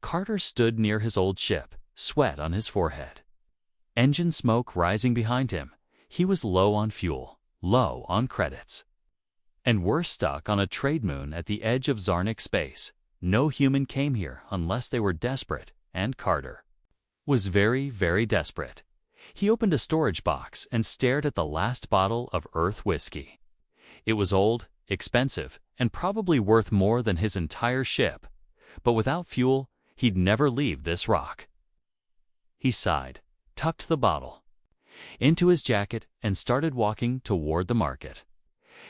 Carter stood near his old ship, sweat on his forehead. Engine smoke rising behind him. He was low on fuel, low on credits. And we're stuck on a trade moon at the edge of Zarnic space. No human came here unless they were desperate, and Carter was very, very desperate. He opened a storage box and stared at the last bottle of Earth whiskey. It was old, expensive, and probably worth more than his entire ship. But without fuel, he'd never leave this rock. He sighed, tucked the bottle into his jacket, and started walking toward the market.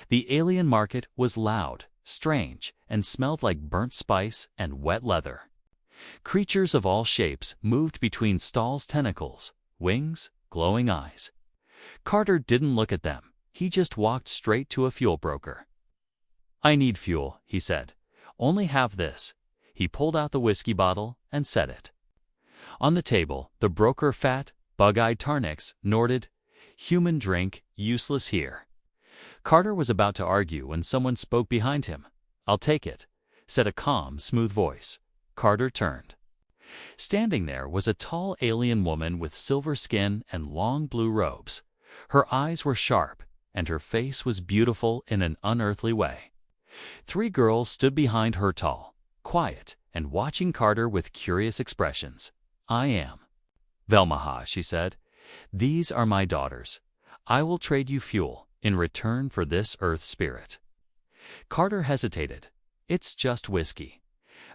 The alien market was loud, strange, and smelled like burnt spice and wet leather. Creatures of all shapes moved between stalls' tentacles, wings, glowing eyes. Carter didn't look at them. He just walked straight to a fuel broker. "I need fuel," he said. "Only have this." He pulled out the whiskey bottle and set it on the table. The broker, fat, bug-eyed Tarnix, nodded. "Human drink, useless here." Carter was about to argue when someone spoke behind him. "I'll take it," said a calm, smooth voice. Carter turned. Standing there was a tall alien woman with silver skin and long blue robes. Her eyes were sharp, and her face was beautiful in an unearthly way. 3 girls stood behind her, tall, quiet, and watching Carter with curious expressions. "I am Velmaha," she said. "These are my daughters. I will trade you fuel in return for this Earth spirit." Carter hesitated. "It's just whiskey."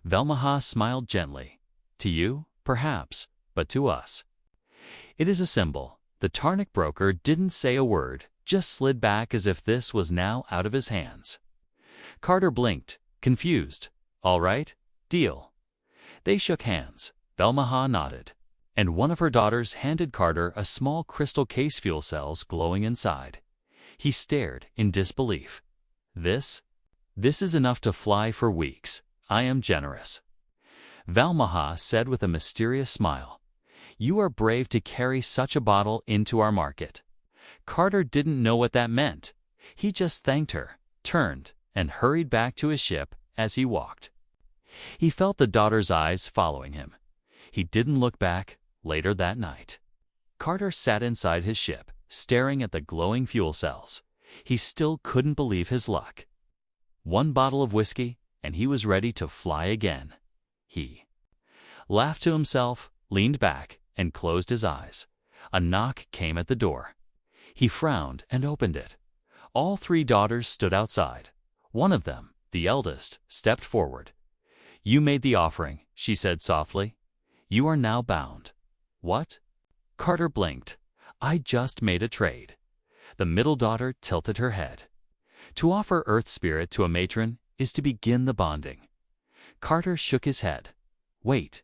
Velmaha smiled gently. "To you, perhaps, but to us, it is a symbol." The Tarnic broker didn't say a word, just slid back as if this was now out of his hands. Carter blinked, confused. "All right, deal." They shook hands. Velmaha nodded, and one of her daughters handed Carter a small crystal case, fuel cells glowing inside. He stared in disbelief. This is enough to fly for weeks. I am generous." Velmaha said with a mysterious smile. "You are brave to carry such a bottle into our market." Carter didn't know what that meant. He just thanked her, turned, and hurried back to his ship. As he walked, he felt the daughter's eyes following him. He didn't look back. Later that night, Carter sat inside his ship, staring at the glowing fuel cells. He still couldn't believe his luck. 1 bottle of whiskey, and he was ready to fly again. He laughed to himself, leaned back, and closed his eyes. A knock came at the door. He frowned and opened it. All 3 daughters stood outside. One of them, the eldest, stepped forward. "You made the offering," she said softly. "You are now bound." "What?" Carter blinked. "I just made a trade." The middle daughter tilted her head. "To offer Earth spirit to a matron is to begin the bonding." Carter shook his head. Wait.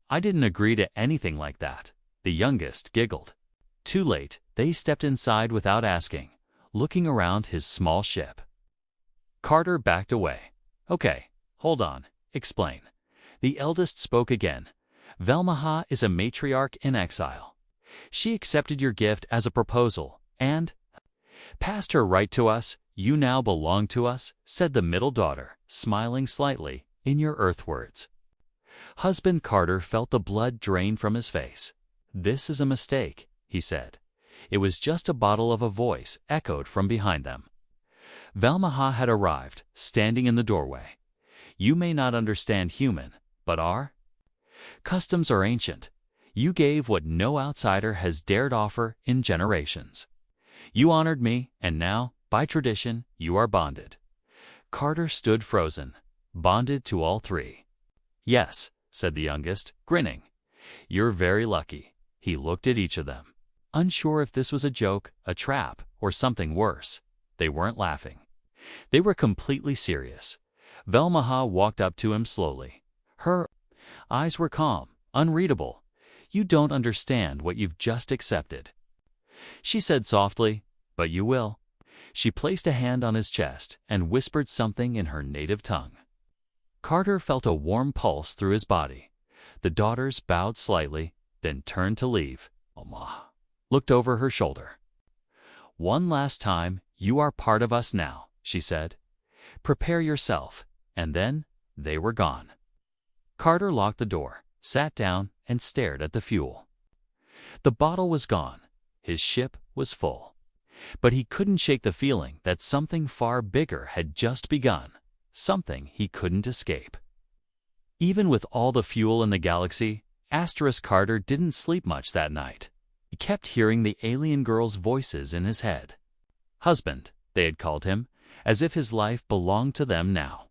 I didn't agree to anything like that." The youngest giggled. Too late, they stepped inside without asking, looking around his small ship. Carter backed away. "Okay, hold on, explain." The eldest spoke again. "Velmaha is a matriarch in exile. She accepted your gift as a proposal, and passed her right to us. You now belong to us," said the middle daughter, smiling slightly, "in your Earth words." Husband Carter felt the blood drain from his face. "This is a mistake," he said. It was just a bottle of a voice echoed from behind them. Velmaha had arrived, standing in the doorway. "You may not understand human, but our customs are ancient. You gave what no outsider has dared offer in generations. You honored me, and now, by tradition, you are bonded." Carter stood frozen. "Bonded to all 3? "Yes," said the youngest, grinning. "You're very lucky." He looked at each of them, unsure if this was a joke, a trap, or something worse. They weren't laughing. They were completely serious. Velmaha walked up to him slowly. Her eyes were calm, unreadable. "You don't understand what you've just accepted," she said softly, "but you will." She placed a hand on his chest and whispered something in her native tongue. Carter felt a warm pulse through his body. The daughters bowed slightly, then turned to leave. Velmaha looked over her shoulder. "One last time, you are part of us now," she said. "Prepare yourself." And then they were gone. Carter locked the door, sat down, and stared at the fuel. The bottle was gone. His ship was full. But he couldn't shake the feeling that something far bigger had just begun, something he couldn't escape. Even with all the fuel in the galaxy, Carter didn't sleep much that night. He kept hearing the alien girls' voices in his head. Husband, they had called him, as if his life belonged to them now.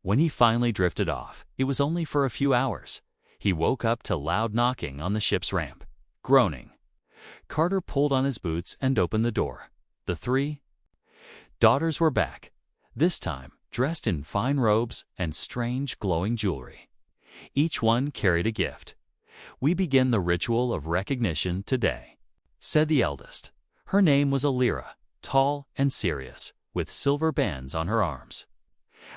When he finally drifted off, it was only for a few hours. He woke up to loud knocking on the ship's ramp, groaning. Carter pulled on his boots and opened the door. The 3 daughters were back, this time dressed in fine robes and strange glowing jewelry. Each one carried a gift. "We begin the ritual of recognition today," said the eldest. Her name was Alira, tall and serious, with silver bands on her arms.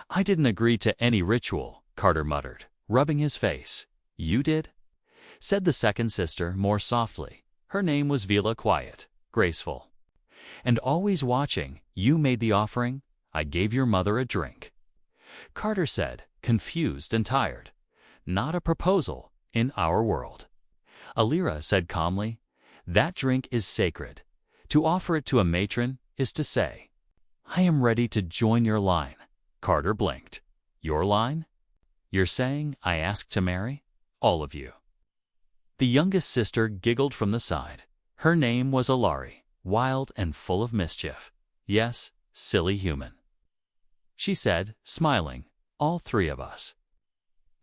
"I didn't agree to any ritual," Carter muttered, rubbing his face. "You did?" said the second sister more softly. Her name was Vila, quiet, graceful. "And always watching, you made the offering. I gave your mother a drink," Carter said, confused and tired. "Not a proposal in our world." Alira said calmly, "That drink is sacred. To offer it to a matron is to say, 'I am ready to join your line.'" Carter blinked. "Your line? You're saying I ask to marry? All of you?" The youngest sister giggled from the side. Her name was Alari, wild and full of mischief. "Yes, silly human," she said, smiling. "All 3 of us."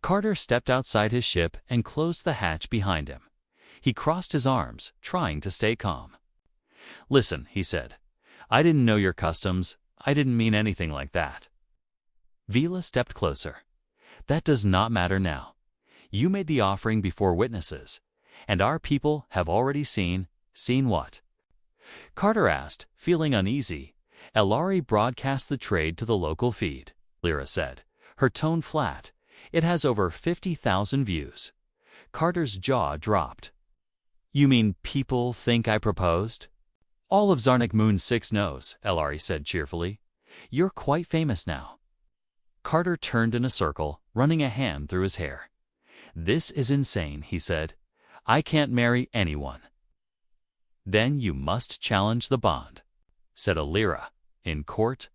Carter stepped outside his ship and closed the hatch behind him. He crossed his arms, trying to stay calm. "Listen," he said. "I didn't know your customs. I didn't mean anything like that." Vila stepped closer. "That does not matter now. You made the offering before witnesses, and our people have already seen what?" Carter asked, feeling uneasy. "Elari broadcast the trade to the local feed," Lyra said, her tone flat. "It has over 50,000 views." Carter's jaw dropped. "You mean people think I proposed?" "All of Zarnic Moon 6 knows," Elari said cheerfully. "You're quite famous now." Carter turned in a circle, running a hand through his hair. "This is insane," he said. "I can't marry anyone." "Then you must challenge the bond," said Alira. "In court.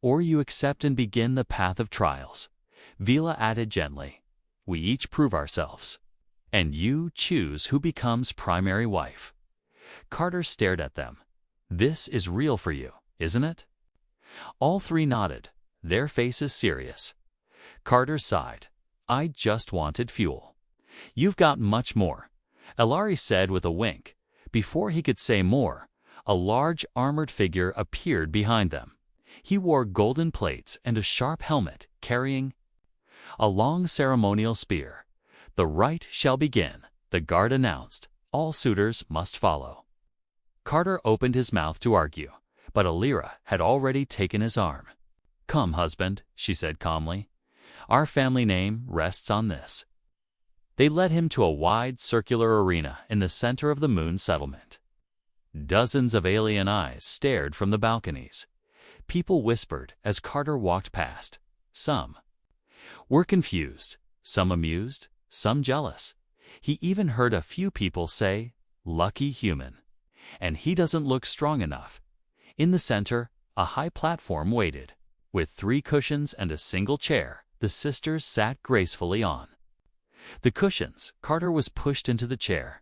Or you accept and begin the path of trials." Vila added gently, "We each prove ourselves. And you choose who becomes primary wife." Carter stared at them. "This is real for you, isn't it?" All 3 nodded, their faces serious. Carter sighed. "I just wanted fuel." "You've got much more," Elari said with a wink. Before he could say more, a large armored figure appeared behind them. He wore golden plates and a sharp helmet, carrying a long ceremonial spear. "The rite shall begin," the guard announced. "All suitors must follow." Carter opened his mouth to argue, but Alira had already taken his arm. "Come, husband," she said calmly. "Our family name rests on this." They led him to a wide circular arena in the center of the moon settlement. Dozens of alien eyes stared from the balconies. People whispered as Carter walked past. Some were confused, some amused, some jealous. He even heard a few people say, "Lucky human. And he doesn't look strong enough." In the center, a high platform waited. With 3 cushions and a single chair, the sisters sat gracefully on. The cushions, Carter was pushed into the chair.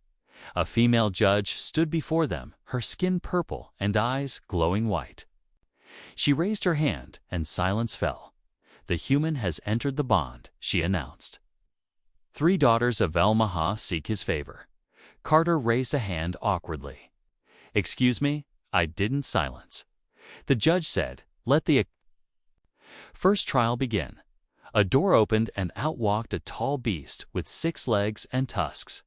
A female judge stood before them, her skin purple and eyes glowing white. She raised her hand, and silence fell. "The human has entered the bond," she announced. 3 daughters of El Maha seek his favor. Carter raised a hand awkwardly. "Excuse me, I didn't silence." The judge said, "Let the first trial begin." A door opened and out walked a tall beast with 6 legs and tusks.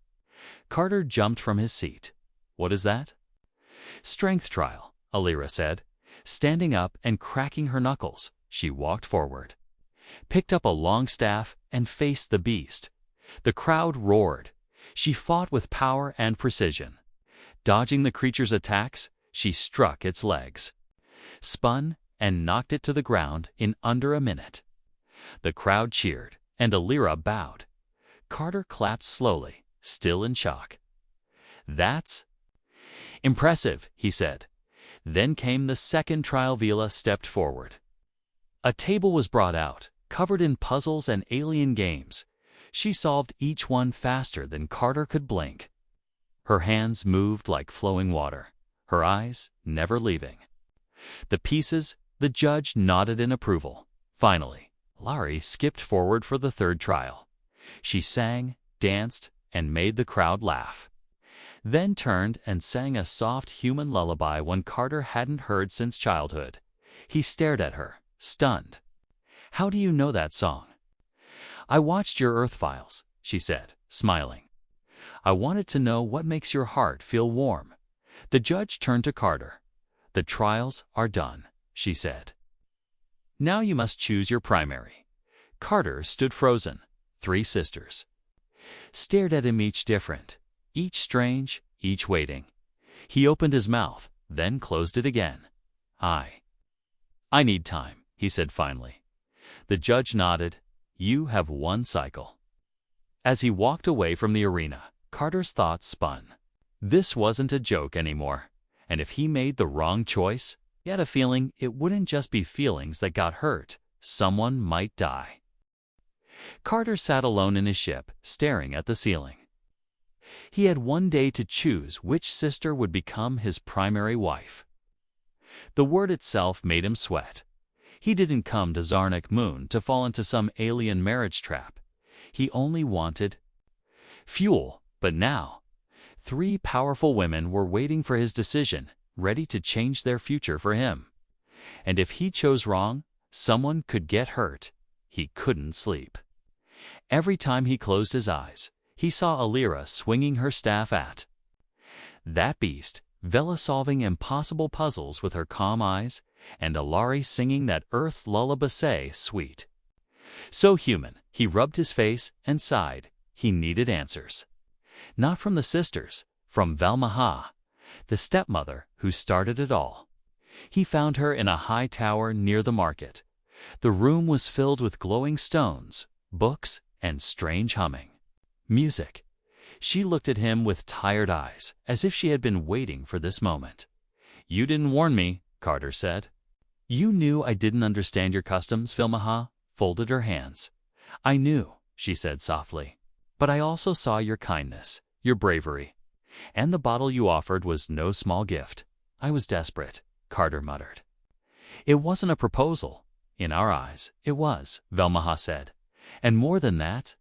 Carter jumped from his seat. "What is that?" "Strength trial," Alira said. Standing up and cracking her knuckles, she walked forward, picked up a long staff, and faced the beast. The crowd roared. She fought with power and precision. Dodging the creature's attacks, she struck its legs, spun, and knocked it to the ground in under a minute. The crowd cheered, and Alira bowed. Carter clapped slowly, still in shock. "That's impressive," he said. Then came the second trial. Vela stepped forward. A table was brought out, covered in puzzles and alien games. She solved each one faster than Carter could blink. Her hands moved like flowing water, her eyes never leaving the pieces. The judge nodded in approval. Finally, Laurie skipped forward for the third trial. She sang, danced, and made the crowd laugh. Then turned and sang a soft human lullaby one Carter hadn't heard since childhood. He stared at her, stunned. "How do you know that song?" "I watched your Earth Files," she said, smiling. "I wanted to know what makes your heart feel warm." The judge turned to Carter. "The trials are done," she said. "Now you must choose your primary." Carter stood frozen. 3 sisters stared at him, each different, each strange, each waiting. He opened his mouth, then closed it again. I need time," he said finally. The judge nodded. "You have 1 cycle." As he walked away from the arena, Carter's thoughts spun. This wasn't a joke anymore, and if he made the wrong choice, he had a feeling it wouldn't just be feelings that got hurt. Someone might die. Carter sat alone in his ship, staring at the ceiling. He had 1 day to choose which sister would become his primary wife. The word itself made him sweat. He didn't come to Zarnic Moon to fall into some alien marriage trap. He only wanted fuel. But now, 3 powerful women were waiting for his decision, ready to change their future for him. And if he chose wrong, someone could get hurt. He couldn't sleep. Every time he closed his eyes, he saw Alira swinging her staff at that beast, Vela solving impossible puzzles with her calm eyes, and Alari singing that Earth's lullaby sweet. So human, he rubbed his face and sighed. He needed answers. Not from the sisters, from Valmaha, the stepmother who started it all. He found her in a high tower near the market. The room was filled with glowing stones, books, and strange humming music. She looked at him with tired eyes, as if she had been waiting for this moment. "You didn't warn me," Carter said. "You knew I didn't understand your customs," Valmaha folded her hands. "I knew," she said softly. "But I also saw your kindness, your bravery. And the bottle you offered was no small gift." "I was desperate," Carter muttered. "It wasn't a proposal." "In our eyes, it was," Valmaha said. "And more than that,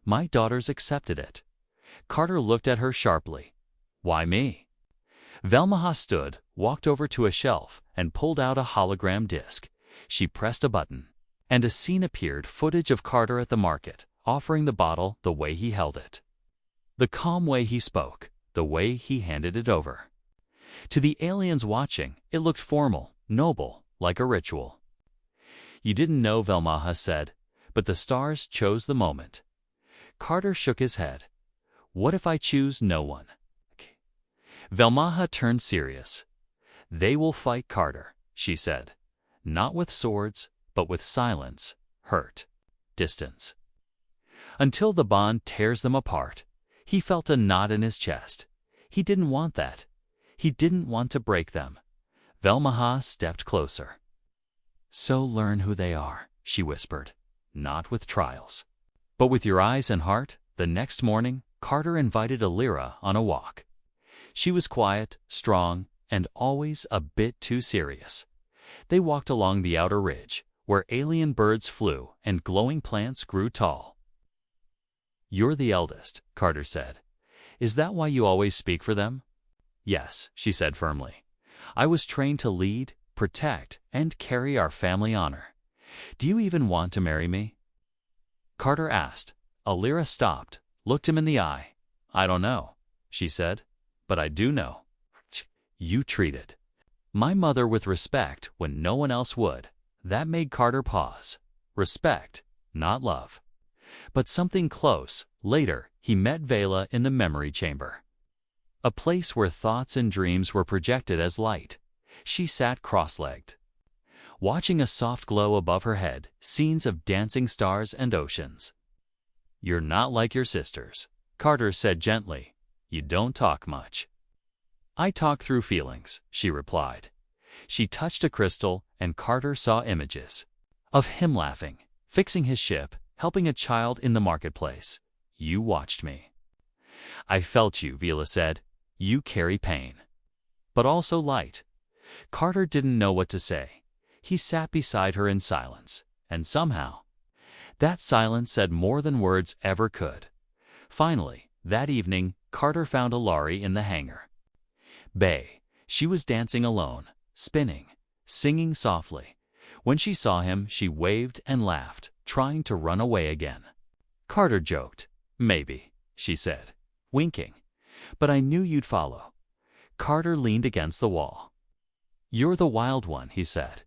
my daughters accepted it." Carter looked at her sharply. "Why me?" Valmaha stood, walked over to a shelf, and pulled out a hologram disc. She pressed a button, and a scene appeared, footage of Carter at the market, offering the bottle the way he held it. The calm way he spoke, the way he handed it over. To the aliens watching, it looked formal, noble, like a ritual. "You didn't know," Valmaha said, "but the stars chose the moment." Carter shook his head. "What if I choose no one?" Valmaha turned serious. "They will fight Carter," she said. "Not with swords, but with silence, hurt, distance. Until the bond tears them apart." He felt a knot in his chest. He didn't want that. He didn't want to break them. Valmaha stepped closer. "So learn who they are," she whispered. "Not with trials, but with your eyes and heart." The next morning, Carter invited Alira on a walk. She was quiet, strong, and always a bit too serious. They walked along the outer ridge, where alien birds flew and glowing plants grew tall. "You're the eldest," Carter said. "Is that why you always speak for them?" "Yes," she said firmly. "I was trained to lead, protect, and carry our family honor. Do you even want to marry me?" Carter asked. Alira stopped, looked him in the eye. "I don't know," she said, "but I do know. You treated my mother with respect when no one else would." That made Carter pause. Respect, not love. But something close. Later, he met Vela in the memory chamber, a place where thoughts and dreams were projected as light. She sat cross-legged, watching a soft glow above her head, scenes of dancing stars and oceans. "You're not like your sisters," Carter said gently. "You don't talk much." "I talk through feelings," she replied. She touched a crystal, and Carter saw images of him laughing, fixing his ship, helping a child in the marketplace. "You watched me." "I felt you," Vila said. "You carry pain, but also light." Carter didn't know what to say. He sat beside her in silence, and somehow, that silence said more than words ever could. Finally, that evening, Carter found Alari in the hangar bay. She was dancing alone, spinning, singing softly. When she saw him, she waved and laughed, trying to run away again. Carter joked. "Maybe," she said, winking. "But I knew you'd follow." Carter leaned against the wall. "You're the wild one," he said.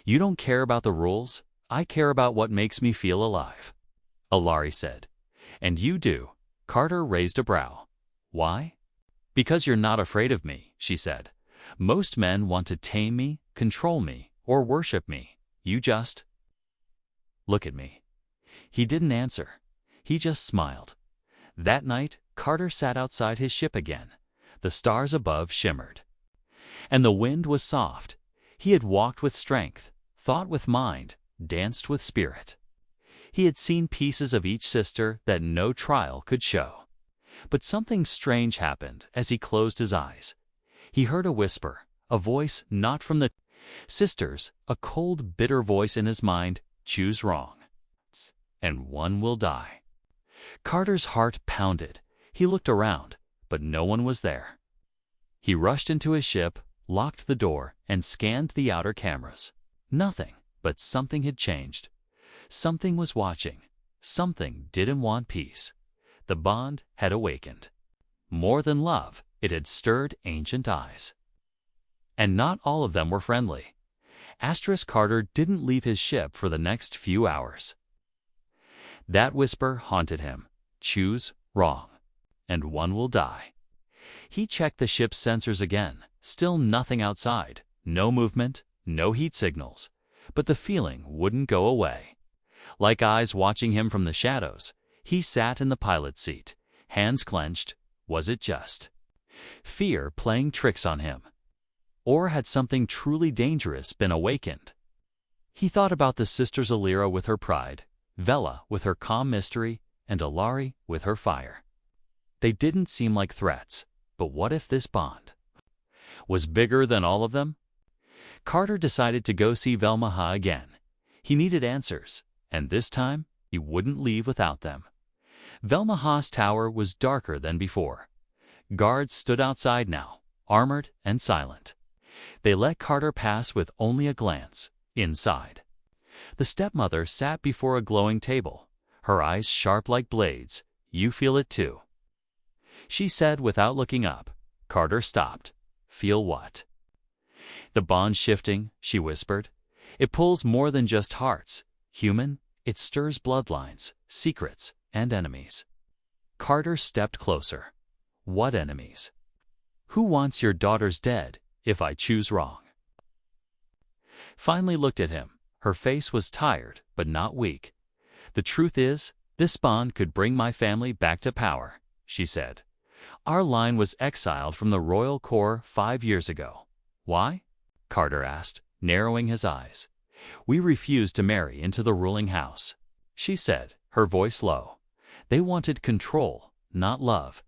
"You don't care about the rules. I care about what makes me feel alive." Alari said. "And you do." Carter raised a brow. "Why?" "Because you're not afraid of me," she said. "Most men want to tame me, control me, or worship me. You just look at me." He didn't answer. He just smiled. That night, Carter sat outside his ship again. The stars above shimmered, and the wind was soft. He had walked with strength, thought with mind, danced with spirit. He had seen pieces of each sister that no trial could show. But something strange happened as he closed his eyes. He heard a whisper, a voice not from the sisters, a cold, bitter voice in his mind. "Choose wrong, and one will die." Carter's heart pounded. He looked around, but no one was there. He rushed into his ship, locked the door, and scanned the outer cameras. Nothing, but something had changed. Something was watching. Something didn't want peace. The bond had awakened. More than love, it had stirred ancient eyes. And not all of them were friendly. Carter didn't leave his ship for the next few hours. That whisper haunted him. "Choose wrong, and one will die." He checked the ship's sensors again. Still nothing outside. No movement, no heat signals. But the feeling wouldn't go away. Like eyes watching him from the shadows, he sat in the pilot's seat, hands clenched. Was it just fear playing tricks on him? Or had something truly dangerous been awakened? He thought about the sisters, Alira with her pride, Vela with her calm mystery, and Alari with her fire. They didn't seem like threats, but what if this bond was bigger than all of them? Carter decided to go see Velmaha again. He needed answers, and this time he wouldn't leave without them. Velmaha's tower was darker than before. Guards stood outside now, armored and silent. They let Carter pass with only a glance. Inside, the stepmother sat before a glowing table, her eyes sharp like blades. "You feel it too," she said without looking up. Carter stopped. "Feel what?" "The bond shifting," she whispered. "It pulls more than just hearts. Human, it stirs bloodlines, secrets, and enemies." Carter stepped closer. "What enemies?" "Who wants your daughters dead, if I choose wrong?" Finally looked at him. Her face was tired, but not weak. "The truth is, this bond could bring my family back to power," she said. "Our line was exiled from the royal core 5 years ago." "Why?" Carter asked, narrowing his eyes. "We refused to marry into the ruling house," she said, her voice low. "They wanted control, not love.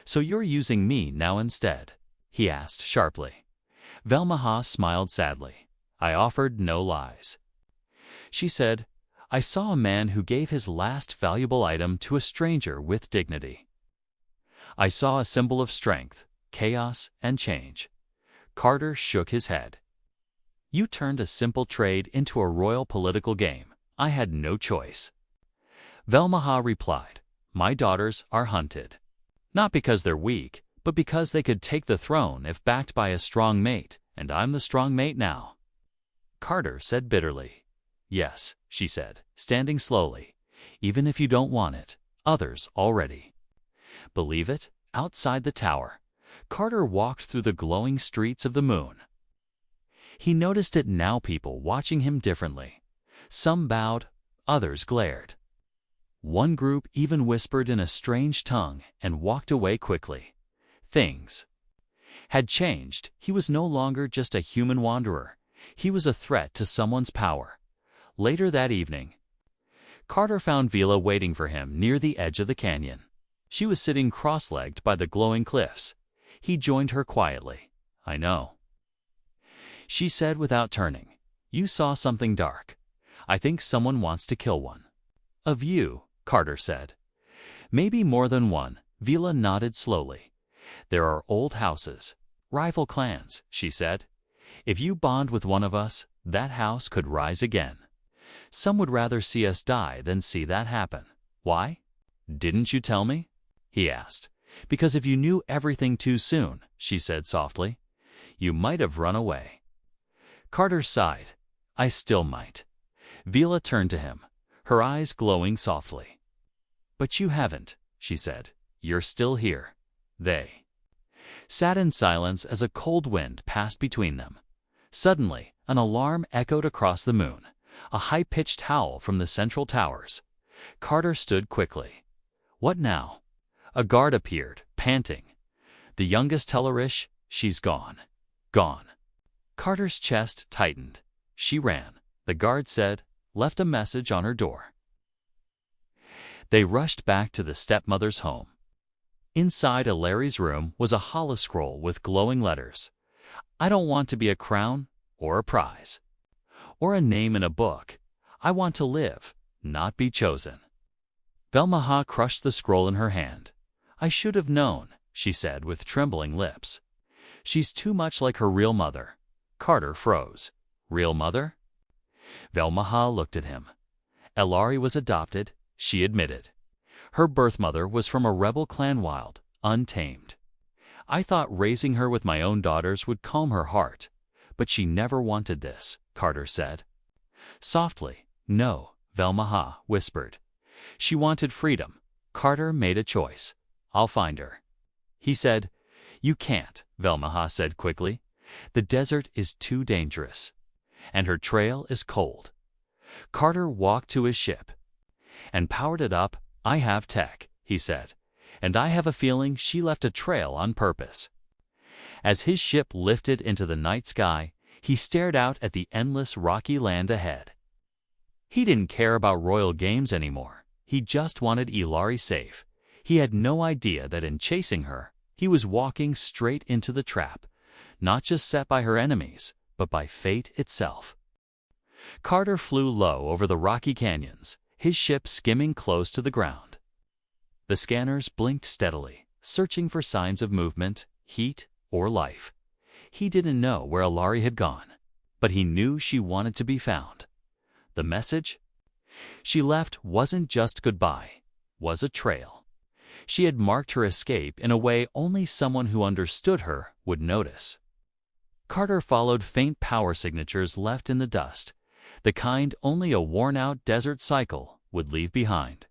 So you're using me now instead?" he asked sharply. Velmaha smiled sadly. "I offered no lies." She said, "I saw a man who gave his last valuable item to a stranger with dignity. I saw a symbol of strength, chaos, and change." Carter shook his head. "You turned a simple trade into a royal political game. I had no choice." Velmaha replied, "My daughters are hunted. Not because they're weak, but because they could take the throne if backed by a strong mate, and I'm the strong mate now." Carter said bitterly. "Yes," she said, standing slowly. "Even if you don't want it, others already believe it." Outside the tower, Carter walked through the glowing streets of the moon. He noticed it now, people watching him differently. Some bowed, others glared. One group even whispered in a strange tongue and walked away quickly. Things had changed. He was no longer just a human wanderer. He was a threat to someone's power. Later that evening, Carter found Vila waiting for him near the edge of the canyon. She was sitting cross-legged by the glowing cliffs. He joined her quietly. "I know," she said without turning. "You saw something dark. I think someone wants to kill one." "Of you," Carter said. "Maybe more than one." Vila nodded slowly. "There are old houses, rival clans," she said. "If you bond with one of us, that house could rise again. Some would rather see us die than see that happen." "Why? Didn't you tell me?" he asked. "Because if you knew everything too soon," she said softly, "you might have run away." Carter sighed. "I still might." Vila turned to him, her eyes glowing softly. "But you haven't," she said. "You're still here." They sat in silence as a cold wind passed between them. Suddenly, an alarm echoed across the moon, a high-pitched howl from the central towers. Carter stood quickly. "What now?" A guard appeared, panting. "The youngest Tellerish, she's gone. Gone." Carter's chest tightened. "She ran," the guard said, "left a message on her door." They rushed back to the stepmother's home. Inside Ilari's room was a holoscroll with glowing letters. "I don't want to be a crown or a prize or a name in a book. I want to live, not be chosen." Velmaha crushed the scroll in her hand. "I should have known," she said with trembling lips. "She's too much like her real mother." Carter froze. "Real mother?" Velmaha looked at him. "Ilari was adopted," she admitted. "Her birth mother was from a rebel clan, wild, untamed. I thought raising her with my own daughters would calm her heart. But she never wanted this," Carter said. Softly, "No," Velmaha whispered. "She wanted freedom." Carter made a choice. "I'll find her." He said. "You can't," Velmaha said quickly. "The desert is too dangerous. And her trail is cold." Carter walked to his ship and powered it up. "I have tech," he said, "and I have a feeling she left a trail on purpose." As his ship lifted into the night sky, he stared out at the endless rocky land ahead. He didn't care about royal games anymore. He just wanted Ilari safe. He had no idea that in chasing her, he was walking straight into the trap, not just set by her enemies, but by fate itself. Carter flew low over the rocky canyons, his ship skimming close to the ground. The scanners blinked steadily, searching for signs of movement, heat, or life. He didn't know where Ilari had gone, but he knew she wanted to be found. The message she left wasn't just goodbye, was a trail. She had marked her escape in a way only someone who understood her would notice. Carter followed faint power signatures left in the dust, the kind only a worn-out desert cycle would leave behind.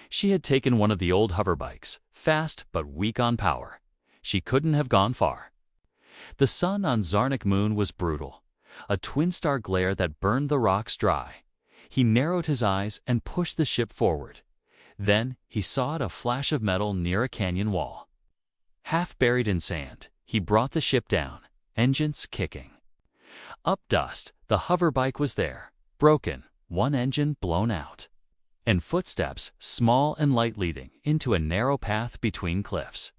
She had taken one of the old hoverbikes, fast but weak on power. She couldn't have gone far. The sun on Zarnic moon was brutal, a twin-star glare that burned the rocks dry. He narrowed his eyes and pushed the ship forward. Then he saw a flash of metal near a canyon wall. Half buried in sand, he brought the ship down, engines kicking. Up dust, the hoverbike was there, broken, one engine blown out. And footsteps, small and light, leading into a narrow path between cliffs.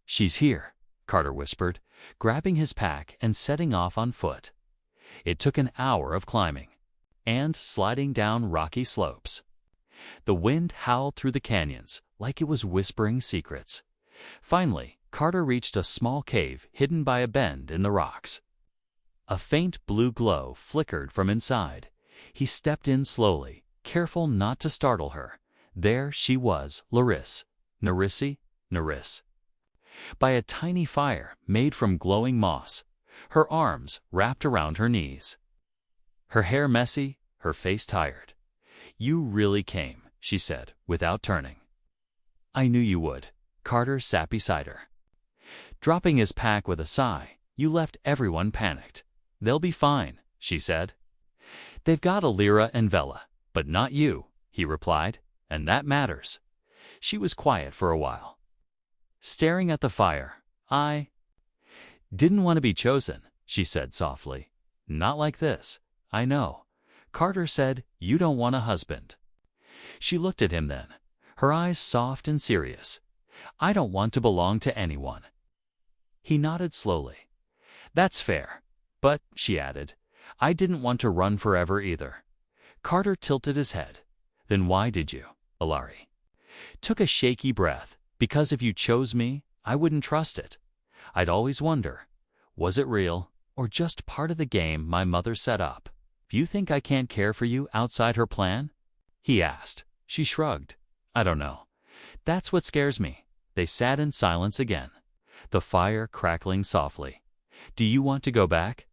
"She's here," Carter whispered, grabbing his pack and setting off on foot. It took an hour of climbing and sliding down rocky slopes. The wind howled through the canyons like it was whispering secrets. Finally, Carter reached a small cave hidden by a bend in the rocks. A faint blue glow flickered from inside. He stepped in slowly, careful not to startle her. There she was, Naris, by a tiny fire made from glowing moss, her arms wrapped around her knees. Her hair messy, her face tired. "You really came," she said, without turning. "I knew you would." Carter sat beside her, dropping his pack with a sigh. "You left everyone panicked." "They'll be fine," she said. "They've got Ilira and Vela, but not you," he replied. and that matters. She was quiet for a while, staring at the fire. I didn't want to be chosen, she said softly. Not like this. I know. Carter said, you don't want a husband. She looked at him then, her eyes soft and serious. I don't want to belong to anyone. He nodded slowly. That's fair. But, she added, I didn't want to run forever either. Carter tilted his head. Then why did you? Ilari took a shaky breath. Because if you chose me, I wouldn't trust it. I'd always wonder, was it real, or just part of the game my mother set up? You think I can't care for you outside her plan? He asked. She shrugged. I don't know. That's what scares me. They sat in silence again, the fire crackling softly. Do you want to go back?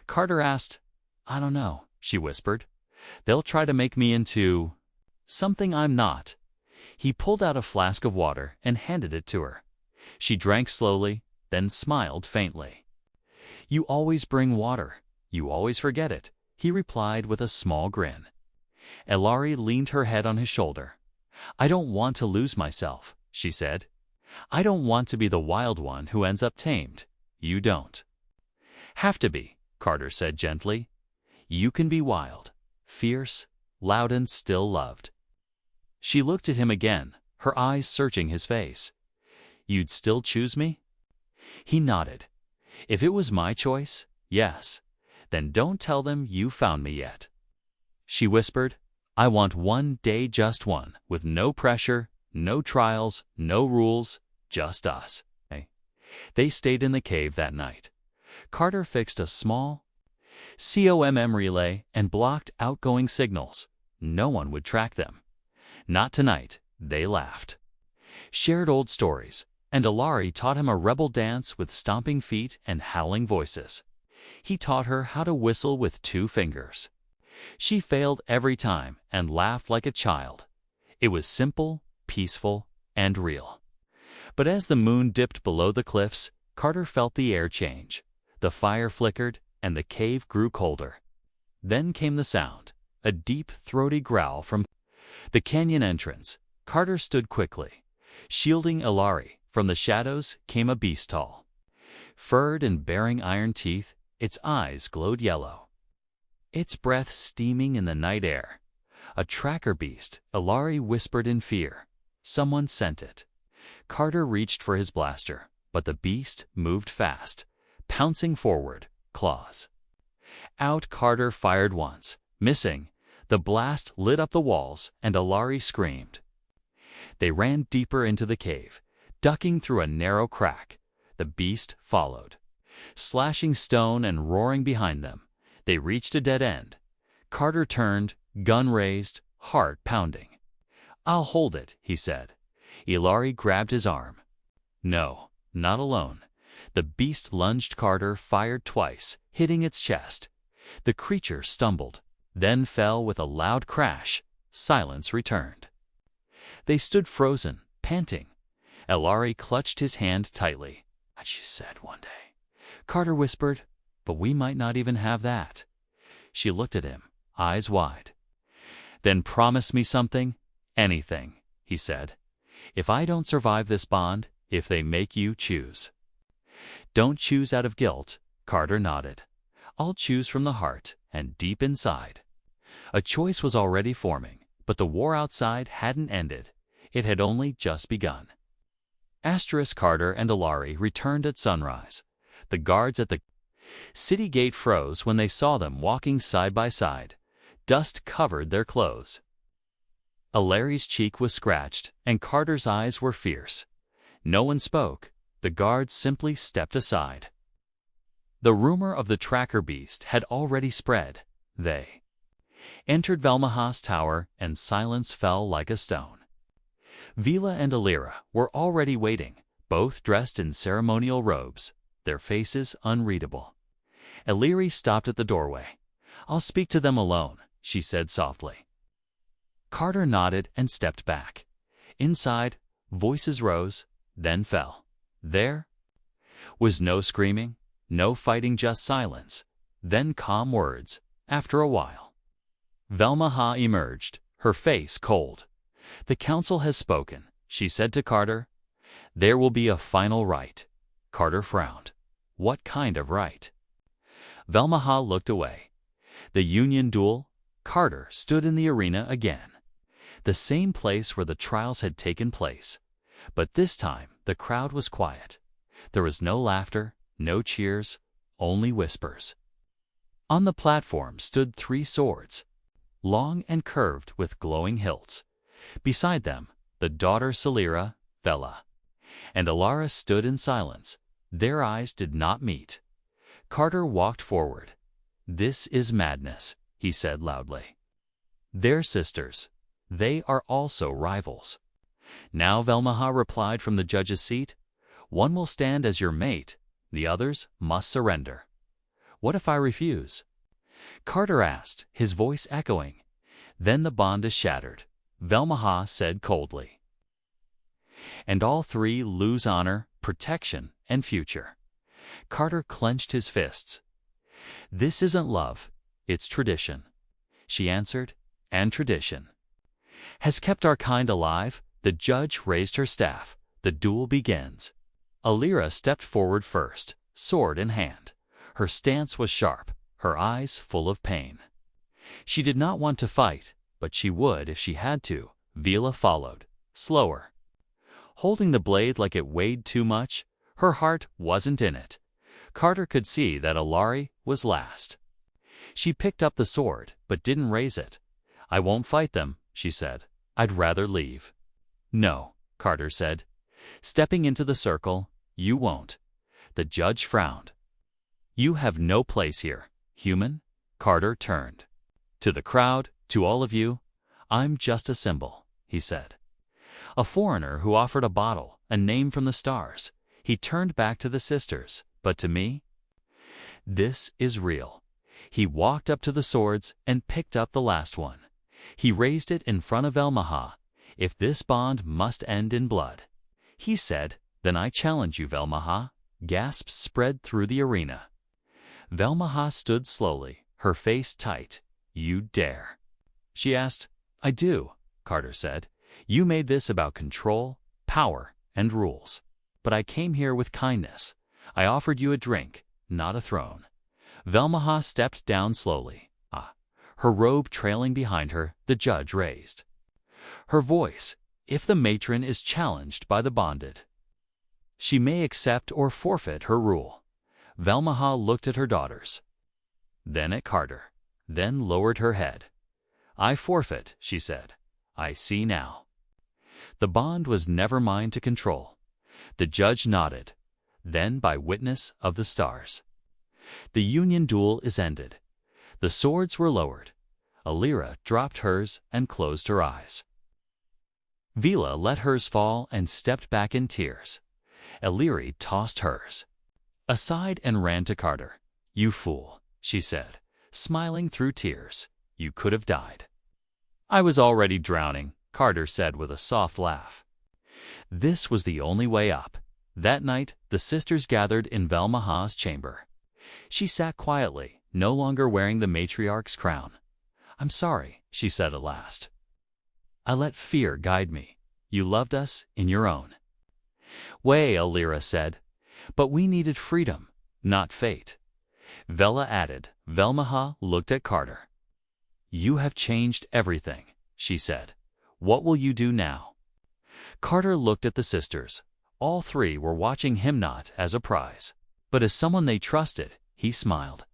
Carter asked. I don't know, she whispered. They'll try to make me into something I'm not. He pulled out a flask of water and handed it to her. She drank slowly, then smiled faintly. You always bring water. You always forget it, he replied with a small grin. Ilari leaned her head on his shoulder. I don't want to lose myself, she said. I don't want to be the wild one who ends up tamed. You don't have to be, Carter said gently. You can be wild, fierce, loud, and still loved. She looked at him again, her eyes searching his face. You'd still choose me? He nodded. If it was my choice, yes. Then don't tell them you found me yet. She whispered, I want one day, just one, with no pressure, no trials, no rules, just us. They stayed in the cave that night. Carter fixed a small COMM relay and blocked outgoing signals. No one would track them. Not tonight, they laughed. Shared old stories, and Ilari taught him a rebel dance with stomping feet and howling voices. He taught her how to whistle with 2 fingers. She failed every time and laughed like a child. It was simple, peaceful, and real. But as the moon dipped below the cliffs, Carter felt the air change. The fire flickered, and the cave grew colder. Then came the sound, a deep, throaty growl from the canyon entrance. Carter stood quickly. Shielding Ilari, from the shadows came a beast tall, furred and bearing iron teeth. Its eyes glowed yellow, its breath steaming in the night air. A tracker beast, Ilari whispered in fear. Someone sent it. Carter reached for his blaster, but the beast moved fast, pouncing forward, claws out. Carter fired once, missing. The blast lit up the walls, and Ilari screamed. They ran deeper into the cave, ducking through a narrow crack. The beast followed, slashing stone and roaring behind them. They reached a dead end. Carter turned, gun raised, heart pounding. I'll hold it, he said. Ilari grabbed his arm. No, not alone. The beast lunged. Carter fired twice, hitting its chest. The creature stumbled, then fell with a loud crash. Silence returned. They stood frozen, panting. Ilari clutched his hand tightly. She said one day. Carter whispered, but we might not even have that. She looked at him, eyes wide. Then promise me something, anything, he said. If I don't survive this bond, if they make you choose. Don't choose out of guilt, Carter nodded. I'll choose from the heart and deep inside. A choice was already forming, but the war outside hadn't ended. It had only just begun. Carter and Ilari returned at sunrise. The guards at the city gate froze when they saw them walking side by side. Dust covered their clothes. Ilari's cheek was scratched, and Carter's eyes were fierce. No one spoke. The guards simply stepped aside. The rumor of the tracker beast had already spread. They entered Velmaha's tower, and silence fell like a stone. Vila and Alira were already waiting, both dressed in ceremonial robes, their faces unreadable. Iliri stopped at the doorway. I'll speak to them alone, she said softly. Carter nodded and stepped back. Inside, voices rose, then fell. There was no screaming, no fighting, just silence, then calm words. After a while, Velmaha emerged, her face cold. "The council has spoken," she said to Carter. "There will be a final right." Carter frowned. "What kind of right?" Velmaha looked away. "The Union duel?" Carter stood in the arena again. The same place where the trials had taken place. But this time the crowd was quiet. There was no laughter, no cheers, only whispers. On the platform stood 3 swords, long and curved with glowing hilts. Beside them, the daughter Celira, Vela, and Alara stood in silence. Their eyes did not meet. Carter walked forward. "This is madness," he said loudly. "They're sisters. They are also rivals." "Now," Velmaha replied from the judge's seat, "one will stand as your mate, the others must surrender." "What if I refuse?" Carter asked, his voice echoing. "Then the bond is shattered," Velmaha said coldly. "And all 3 lose honor, protection, and future." Carter clenched his fists. "This isn't love, it's tradition," she answered, "and tradition has kept our kind alive." The judge raised her staff. "The duel begins." Alira stepped forward first, sword in hand. Her stance was sharp, her eyes full of pain. She did not want to fight, but she would if she had to. Vela followed, slower, holding the blade like it weighed too much. Her heart wasn't in it. Carter could see that Alari was last. She picked up the sword, but didn't raise it. "I won't fight them," she said. "I'd rather leave." "No," Carter said, stepping into the circle, "you won't." The judge frowned. "You have no place here, human." Carter turned. "To the crowd, to all of you, I'm just a symbol," he said. "A foreigner who offered a bottle, a name from the stars." He turned back to the sisters. "But to me, this is real." He walked up to the swords and picked up the last one. He raised it in front of Velmaha. "If this bond must end in blood," he said, "then I challenge you, Velmaha." Gasps spread through the arena. Velmaha stood slowly, her face tight. "You dare?" she asked. "I do," Carter said. "You made this about control, power, and rules. But I came here with kindness. I offered you a drink, not a throne." Velmaha stepped down slowly, her robe trailing behind her. The judge raised her voice. "If the matron is challenged by the bonded, she may accept or forfeit her rule." Velmaha looked at her daughters, then at Carter, then lowered her head. "I forfeit," she said. "I see now. The bond was never mine to control." The judge nodded. "Then by witness of the stars, the Union duel is ended." The swords were lowered. Alira dropped hers and closed her eyes. Vela let hers fall and stepped back in tears. Eliri tossed hers aside and ran to Carter. "You fool," she said, smiling through tears. "You could have died." "I was already drowning," Carter said with a soft laugh. This was the only way up. That night, the sisters gathered in Velmaha's chamber. She sat quietly, no longer wearing the matriarch's crown. "I'm sorry," she said at last. "I let fear guide me. You loved us in your own way," Alira said. "But we needed freedom, not fate." Vela added. Velmaha looked at Carter. "You have changed everything," she said. "What will you do now?" Carter looked at the sisters. All 3 were watching him, not as a prize, but as someone they trusted. He smiled.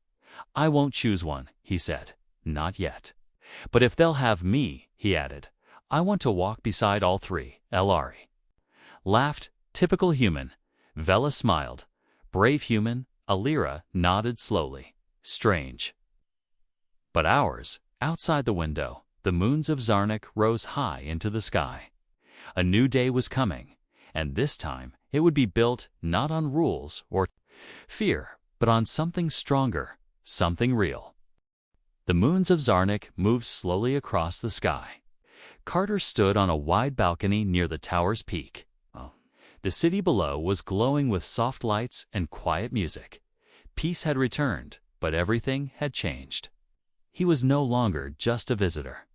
"I won't choose one," he said. "Not yet. But if they'll have me," he added, "I want to walk beside all 3. Elari laughed. "Typical human." Vela smiled. "Brave human." Alira nodded slowly. "Strange." But hours, outside the window, the moons of Zarnic rose high into the sky. A new day was coming, and this time it would be built not on rules or fear, but on something stronger, something real. The moons of Zarnic moved slowly across the sky. Carter stood on a wide balcony near the tower's peak. The city below was glowing with soft lights and quiet music. Peace had returned, but everything had changed. He was no longer just a visitor.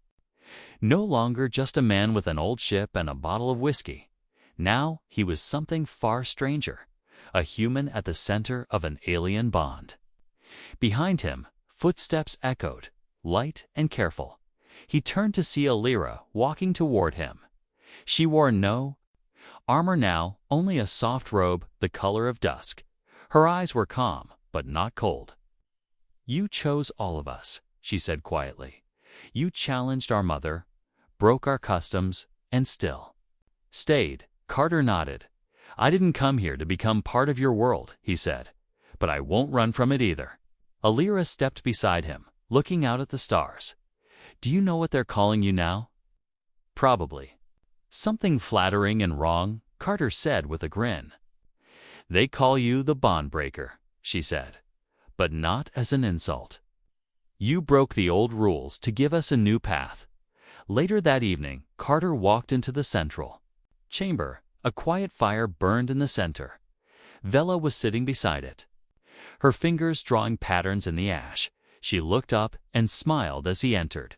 No longer just a man with an old ship and a bottle of whiskey. Now he was something far stranger, a human at the center of an alien bond. Behind him, footsteps echoed, light and careful. He turned to see Alira walking toward him. She wore no armor now, only a soft robe the color of dusk. Her eyes were calm, but not cold. "You chose all of us," she said quietly. "You challenged our mother, broke our customs, and still stayed." Carter nodded. "I didn't come here to become part of your world," he said, "but I won't run from it either." Alira stepped beside him, looking out at the stars. "Do you know what they're calling you now?" "Probably." "Something flattering and wrong," Carter said with a grin. "They call you the bond breaker," she said, "but not as an insult. You broke the old rules to give us a new path." Later that evening, Carter walked into the central chamber. A quiet fire burned in the center. Vela was sitting beside it, her fingers drawing patterns in the ash. She looked up and smiled as he entered.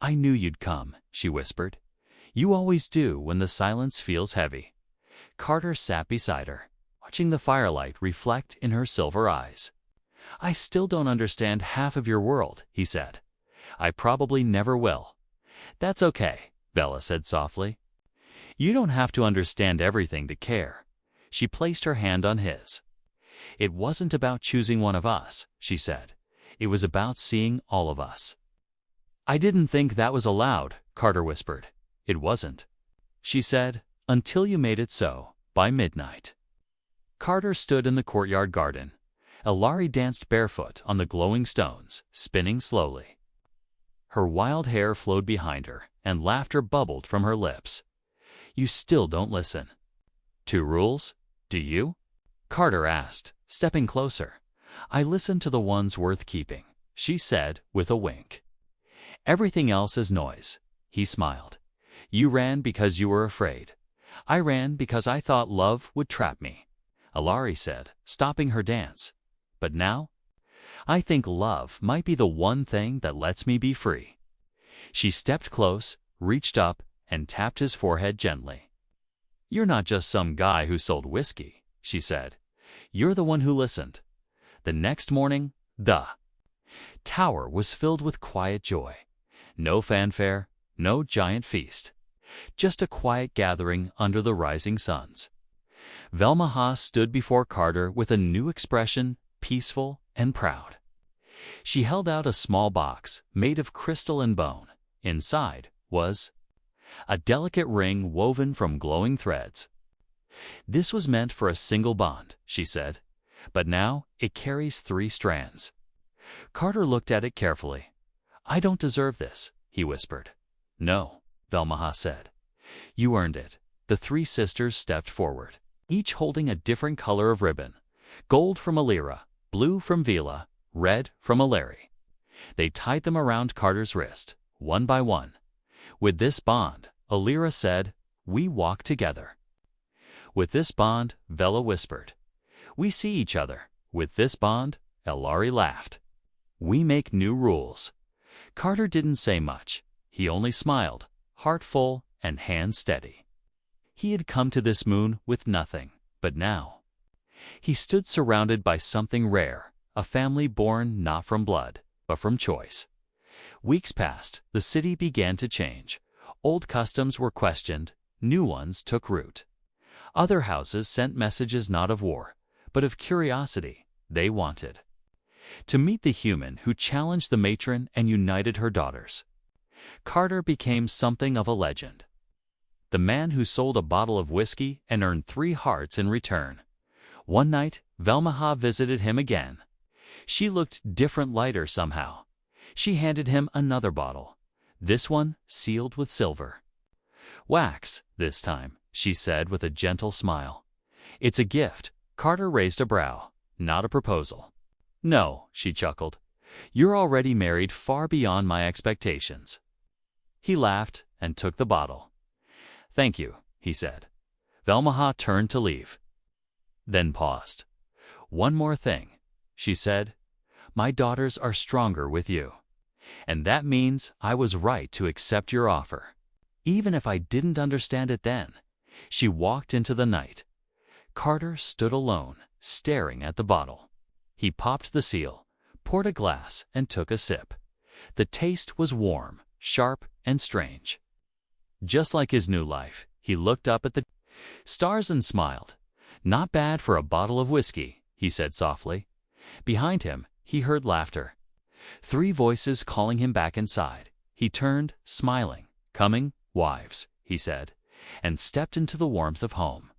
"I knew you'd come," she whispered. "You always do when the silence feels heavy." Carter sat beside her, watching the firelight reflect in her silver eyes. "I still don't understand half of your world," he said. "I probably never will." "That's okay," Vela said softly. "You don't have to understand everything to care." She placed her hand on his. "It wasn't about choosing one of us," she said. "It was about seeing all of us." "I didn't think that was allowed," Carter whispered. "It wasn't," she said, "until you made it so, by midnight." Carter stood in the courtyard garden. Alari danced barefoot on the glowing stones, spinning slowly. Her wild hair flowed behind her, and laughter bubbled from her lips. "You still don't listen." "Two rules? Do you?" Carter asked, stepping closer. "I listen to the ones worth keeping," she said with a wink. "Everything else is noise." He smiled. "You ran because you were afraid. I ran because I thought love would trap me," Alari said, stopping her dance. "But now, I think love might be the one thing that lets me be free." She stepped close, reached up, and tapped his forehead gently. "You're not just some guy who sold whiskey," she said. "You're the one who listened." The next morning, the tower was filled with quiet joy. No fanfare, no giant feast. Just a quiet gathering under the rising suns. Velma Haas stood before Carter with a new expression, peaceful and proud. She held out a small box made of crystal and bone. Inside was a delicate ring woven from glowing threads. "This was meant for a single bond," she said, "but now it carries 3 strands." Carter looked at it carefully. "I don't deserve this," he whispered. "No," Velma Haas said. "You earned it." The 3 sisters stepped forward, each holding a different color of ribbon. Gold from Alira, blue from Vela, red from Alari. They tied them around Carter's wrist, one by one. "With this bond," Alira said, "we walk together." "With this bond," Vela whispered, "we see each other." "With this bond," Alari laughed, "we make new rules." Carter didn't say much. He only smiled, heart full and hand steady. He had come to this moon with nothing, but now he stood surrounded by something rare, a family born not from blood, but from choice. Weeks passed, the city began to change. Old customs were questioned, new ones took root. Other houses sent messages not of war, but of curiosity. They wanted to meet the human who challenged the matron and united her daughters. Carter became something of a legend. The man who sold a bottle of whiskey and earned 3 hearts in return. One night, Velma Haas visited him again. She looked different, lighter somehow. She handed him another bottle, this one sealed with silver. "Wax, this time," she said with a gentle smile. "It's a gift." Carter raised a brow, not a proposal. "No," she chuckled. "You're already married far beyond my expectations." He laughed and took the bottle. "Thank you," he said. Velma Haas turned to leave, then paused. "One more thing," she said. "My daughters are stronger with you." And that means I was right to accept your offer. Even if I didn't understand it then. She walked into the night. Carter stood alone, staring at the bottle. He popped the seal, poured a glass, and took a sip. The taste was warm, sharp, and strange. Just like his new life, he looked up at the stars and smiled. "Not bad for a bottle of whiskey," he said softly. Behind him, he heard laughter. 3 voices calling him back inside. He turned, smiling. "Coming, wives," he said, and stepped into the warmth of home.